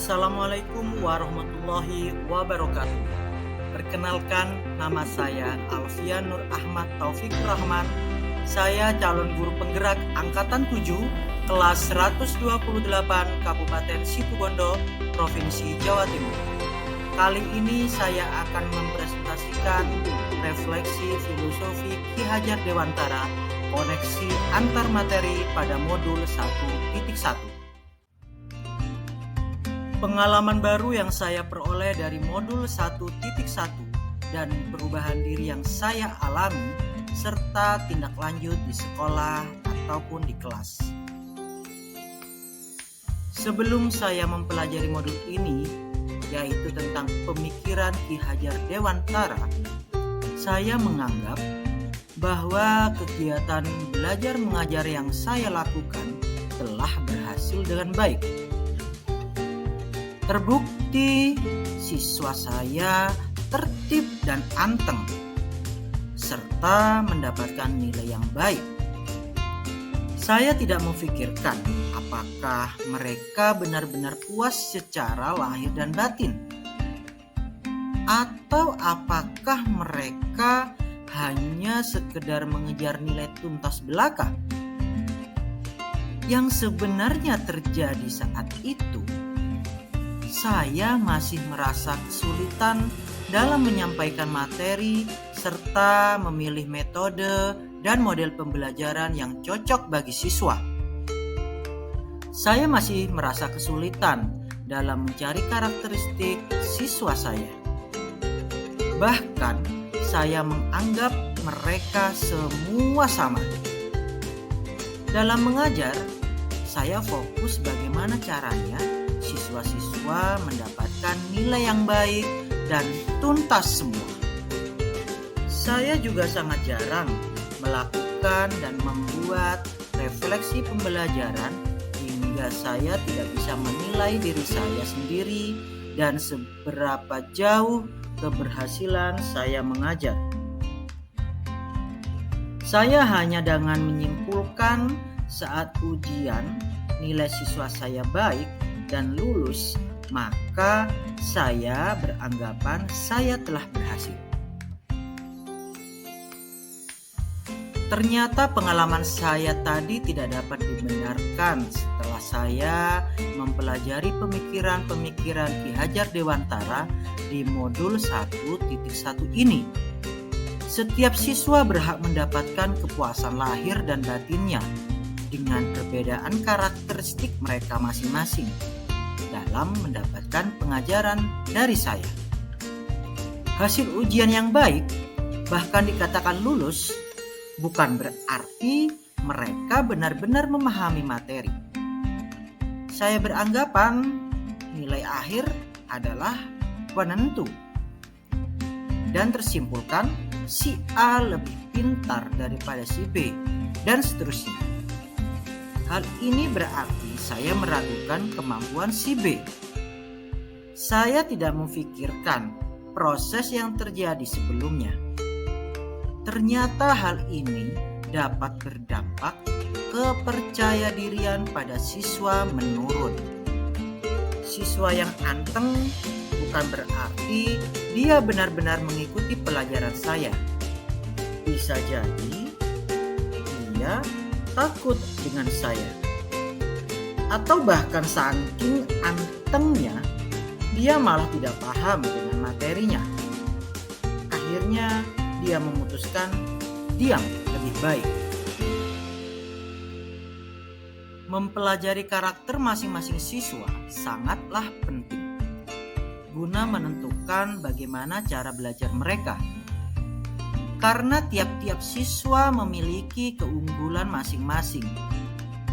Assalamualaikum warahmatullahi wabarakatuh. Perkenalkan, nama saya Alfian Nur Ahmad Taufikur Rahman. Saya calon guru penggerak Angkatan 7, kelas 128 Kabupaten Situbondo, Provinsi Jawa Timur. Kali ini saya akan mempresentasikan refleksi filosofi Ki Hajar Dewantara, koneksi antar materi pada modul 1.1. Pengalaman baru yang saya peroleh dari modul 1.1 dan perubahan diri yang saya alami serta tindak lanjut di sekolah ataupun di kelas. Sebelum saya mempelajari modul ini, yaitu tentang pemikiran Ki Hajar Dewantara, saya menganggap bahwa kegiatan belajar mengajar yang saya lakukan telah berhasil dengan baik. Terbukti siswa saya tertib dan anteng, serta mendapatkan nilai yang baik. Saya tidak memikirkan apakah mereka benar-benar puas secara lahir dan batin, atau apakah mereka hanya sekedar mengejar nilai tuntas belaka. Yang sebenarnya terjadi saat itu, saya masih merasa kesulitan dalam menyampaikan materi serta memilih metode dan model pembelajaran yang cocok bagi siswa. Saya masih merasa kesulitan dalam mencari karakteristik siswa saya. Bahkan saya menganggap mereka semua sama. Dalam mengajar, saya fokus bagaimana caranya siswa-siswa mendapatkan nilai yang baik dan tuntas semua. Saya juga sangat jarang melakukan dan membuat refleksi pembelajaran hingga saya tidak bisa menilai diri saya sendiri dan seberapa jauh keberhasilan saya mengajar. Saya hanya dengan menyimpulkan saat ujian nilai siswa saya baik dan lulus, maka saya beranggapan saya telah berhasil. Ternyata pengalaman saya tadi tidak dapat dibenarkan setelah saya mempelajari pemikiran-pemikiran Ki Hajar Dewantara di modul 1.1 ini. Setiap siswa berhak mendapatkan kepuasan lahir dan batinnya dengan perbedaan karakteristik mereka masing-masing dalam mendapatkan pengajaran dari saya. Hasil ujian yang baik, bahkan dikatakan lulus, bukan berarti mereka benar-benar memahami materi. Saya beranggapan nilai akhir adalah penentu, dan tersimpulkan si A lebih pintar daripada si B, dan seterusnya. Hal ini berarti saya meragukan kemampuan si B. Saya tidak memikirkan proses yang terjadi sebelumnya. Ternyata hal ini dapat berdampak kepercayadirian pada siswa menurun. Siswa yang anteng bukan berarti dia benar-benar mengikuti pelajaran saya. Bisa jadi dia takut dengan saya, atau bahkan saking antengnya dia malah tidak paham dengan materinya. Akhirnya dia memutuskan diam lebih baik. Mempelajari karakter masing-masing siswa sangatlah penting guna menentukan bagaimana cara belajar mereka. Karena tiap-tiap siswa memiliki keunggulan masing-masing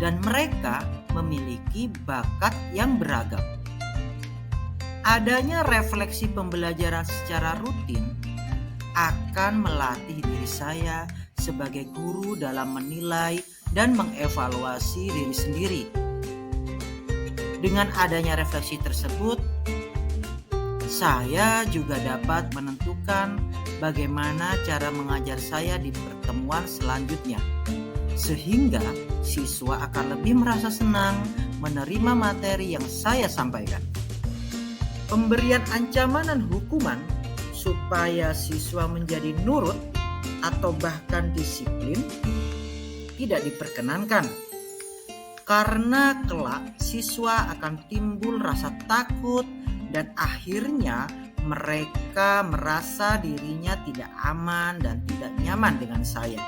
dan mereka memiliki bakat yang beragam. Adanya refleksi pembelajaran secara rutin akan melatih diri saya sebagai guru dalam menilai dan mengevaluasi diri sendiri. Dengan adanya refleksi tersebut, saya juga dapat menentukan bagaimana cara mengajar saya di pertemuan selanjutnya, sehingga siswa akan lebih merasa senang menerima materi yang saya sampaikan. Pemberian ancaman dan hukuman supaya siswa menjadi nurut atau bahkan disiplin tidak diperkenankan, karena kelak siswa akan timbul rasa takut dan akhirnya mereka merasa dirinya tidak aman dan tidak nyaman dengan saya.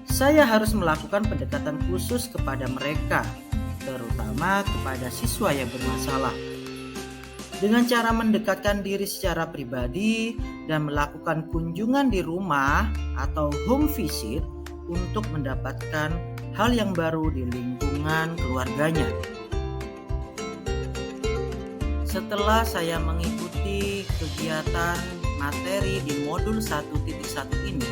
Saya harus melakukan pendekatan khusus kepada mereka, terutama kepada siswa yang bermasalah, dengan cara mendekatkan diri secara pribadi dan melakukan kunjungan di rumah atau home visit untuk mendapatkan hal yang baru di lingkungan keluarganya. Setelah saya mengikuti kegiatan materi di modul 1.1 ini,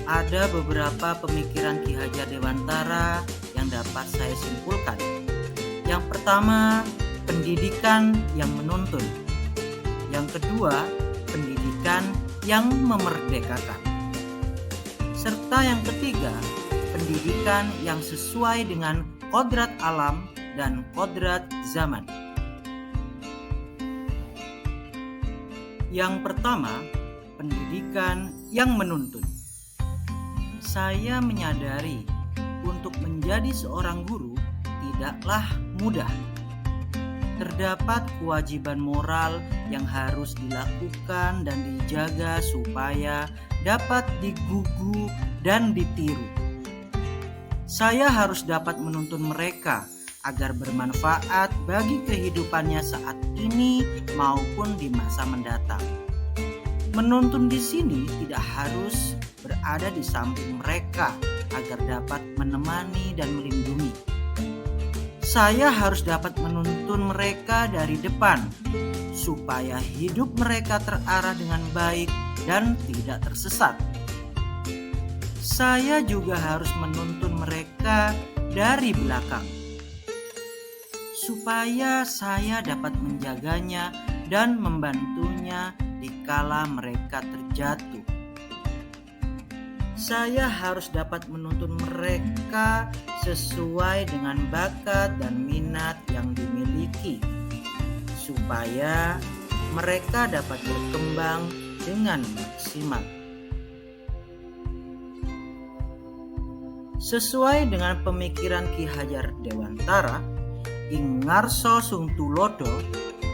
ada beberapa pemikiran Ki Hajar Dewantara yang dapat saya simpulkan. Yang pertama, pendidikan yang menuntun. Yang kedua, pendidikan yang memerdekakan. Serta yang ketiga, pendidikan yang sesuai dengan kodrat alam dan kodrat zaman. Yang pertama, pendidikan yang menuntun. Saya menyadari untuk menjadi seorang guru tidaklah mudah. Terdapat kewajiban moral yang harus dilakukan dan dijaga supaya dapat digugu dan ditiru. Saya harus dapat menuntun mereka agar bermanfaat bagi kehidupannya saat ini maupun di masa mendatang. Menuntun di sini tidak harus berada di samping mereka agar dapat menemani dan melindungi. Saya harus dapat menuntun mereka dari depan supaya hidup mereka terarah dengan baik dan tidak tersesat. Saya juga harus menuntun mereka dari belakang supaya saya dapat menjaganya dan membantunya dikala mereka terjatuh. Saya harus dapat menuntun mereka sesuai dengan bakat dan minat yang dimiliki, supaya mereka dapat berkembang dengan maksimal. Sesuai dengan pemikiran Ki Hajar Dewantara, ing ngarso sung tulodo,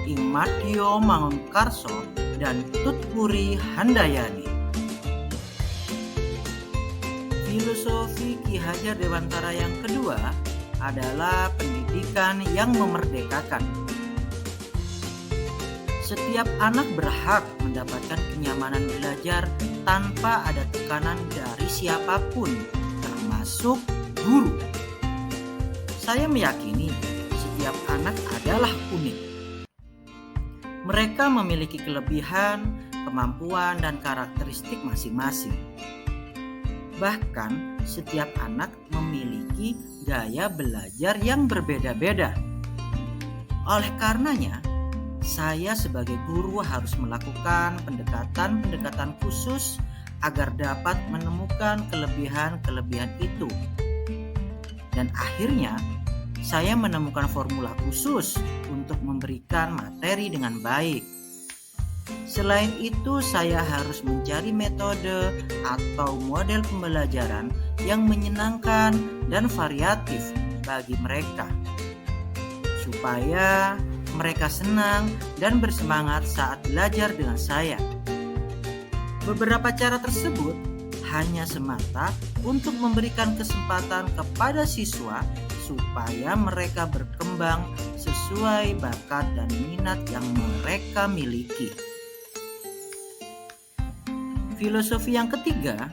ing madya mangunkarso, dan tutpuri handayani. Filosofi Ki Hajar Dewantara yang kedua adalah pendidikan yang memerdekakan. Setiap anak berhak mendapatkan kenyamanan belajar tanpa ada tekanan dari siapapun, termasuk guru. Saya meyakini setiap anak adalah unik. Mereka memiliki kelebihan, kemampuan, dan karakteristik masing-masing. Bahkan setiap anak memiliki gaya belajar yang berbeda-beda. Oleh karenanya, saya sebagai guru harus melakukan pendekatan-pendekatan khusus agar dapat menemukan kelebihan-kelebihan itu. Dan akhirnya, saya menemukan formula khusus untuk memberikan materi dengan baik. Selain itu, saya harus mencari metode atau model pembelajaran yang menyenangkan dan variatif bagi mereka, supaya mereka senang dan bersemangat saat belajar dengan saya. Beberapa cara tersebut hanya semata untuk memberikan kesempatan kepada siswa supaya mereka berkembang sesuai bakat dan minat yang mereka miliki. Filosofi yang ketiga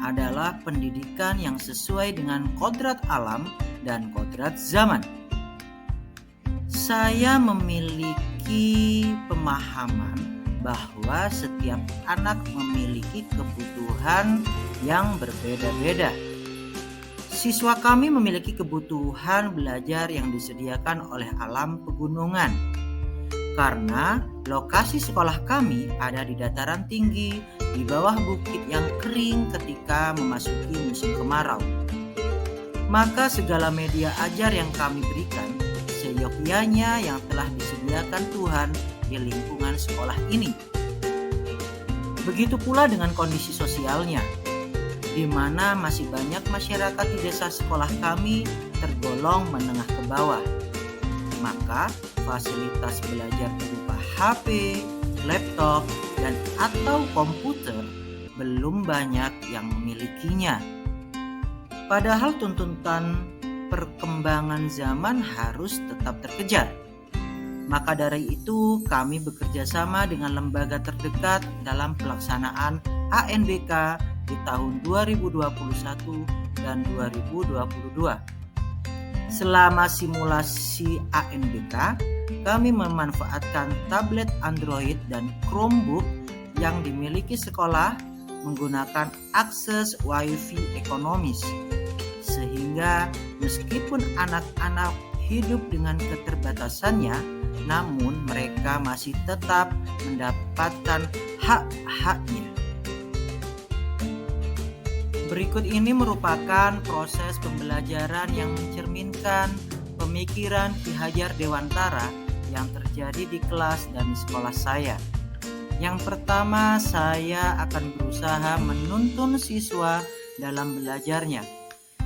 adalah pendidikan yang sesuai dengan kodrat alam dan kodrat zaman. Saya memiliki pemahaman bahwa setiap anak memiliki kebutuhan yang berbeda-beda. Siswa kami memiliki kebutuhan belajar yang disediakan oleh alam pegunungan. Karena lokasi sekolah kami ada di dataran tinggi di bawah bukit yang kering ketika memasuki musim kemarau. Maka segala media ajar yang kami berikan seyogyanya yang telah disediakan Tuhan di lingkungan sekolah ini. Begitu pula dengan kondisi sosialnya, di mana masih banyak masyarakat di desa sekolah kami tergolong menengah ke bawah. Maka fasilitas belajar berupa HP, laptop, dan atau komputer belum banyak yang memilikinya. Padahal tuntutan perkembangan zaman harus tetap terkejar. Maka dari itu kami bekerja sama dengan lembaga terdekat dalam pelaksanaan ANBK di tahun 2021 dan 2022. Selama simulasi ANBK, kami memanfaatkan tablet Android dan Chromebook yang dimiliki sekolah menggunakan akses WiFi ekonomis. Sehingga meskipun anak-anak hidup dengan keterbatasannya, namun mereka masih tetap mendapatkan hak-haknya. Berikut ini merupakan proses pembelajaran yang mencerminkan pemikiran Ki Hajar Dewantara yang terjadi di kelas dan di sekolah saya. Yang pertama, saya akan berusaha menuntun siswa dalam belajarnya,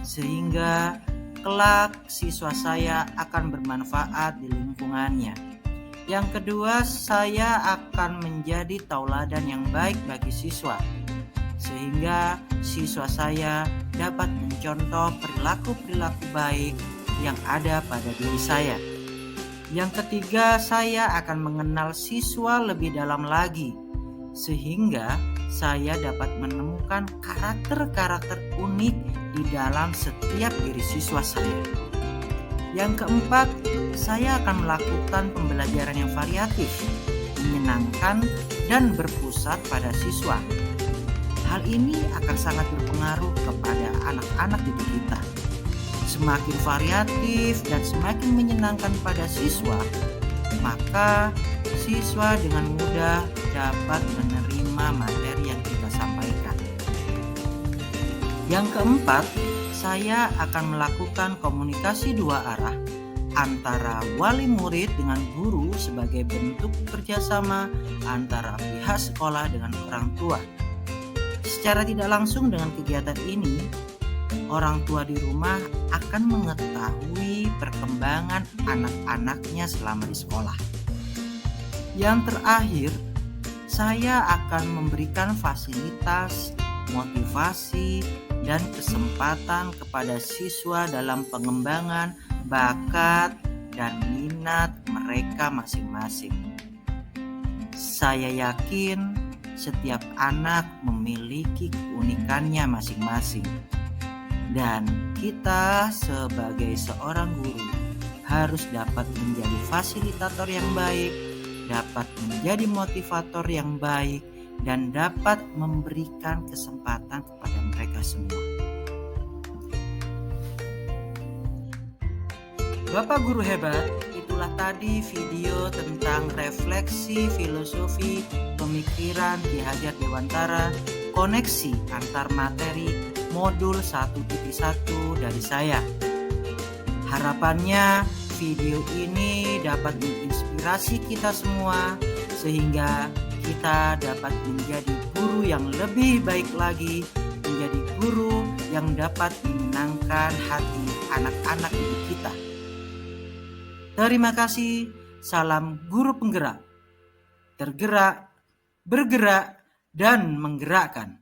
sehingga kelak siswa saya akan bermanfaat di lingkungannya. Yang kedua, saya akan menjadi tauladan yang baik bagi siswa, sehingga siswa saya dapat mencontoh perilaku-perilaku baik yang ada pada diri saya. Yang ketiga, saya akan mengenal siswa lebih dalam lagi, sehingga saya dapat menemukan karakter-karakter unik di dalam setiap diri siswa saya. Yang keempat, saya akan melakukan pembelajaran yang variatif, menyenangkan, dan berpusat pada siswa. Hal ini akan sangat berpengaruh kepada anak-anak didik kita. Semakin variatif dan semakin menyenangkan pada siswa, maka siswa dengan mudah dapat menerima materi yang kita sampaikan. Yang keempat, saya akan melakukan komunikasi dua arah antara wali murid dengan guru sebagai bentuk kerjasama antara pihak sekolah dengan orang tua. Secara tidak langsung dengan kegiatan ini, orang tua di rumah akan mengetahui perkembangan anak-anaknya selama di sekolah. Yang terakhir, saya akan memberikan fasilitas, motivasi, dan kesempatan kepada siswa dalam pengembangan bakat dan minat mereka masing-masing. Saya yakin setiap anak memiliki keunikannya masing-masing, dan kita sebagai seorang guru harus dapat menjadi fasilitator yang baik, dapat menjadi motivator yang baik, dan dapat memberikan kesempatan kepada mereka semua. Bapak Guru Hebat, itulah tadi video tentang refleksi filosofi pemikiran Ki Hajar Dewantara, koneksi antar materi modul 1.1 dari saya. Harapannya video ini dapat menginspirasi kita semua sehingga kita dapat menjadi guru yang lebih baik lagi, menjadi guru yang dapat menyenangkan hati anak-anak didik kita. Terima kasih. Salam guru penggerak. Tergerak, bergerak, dan menggerakkan.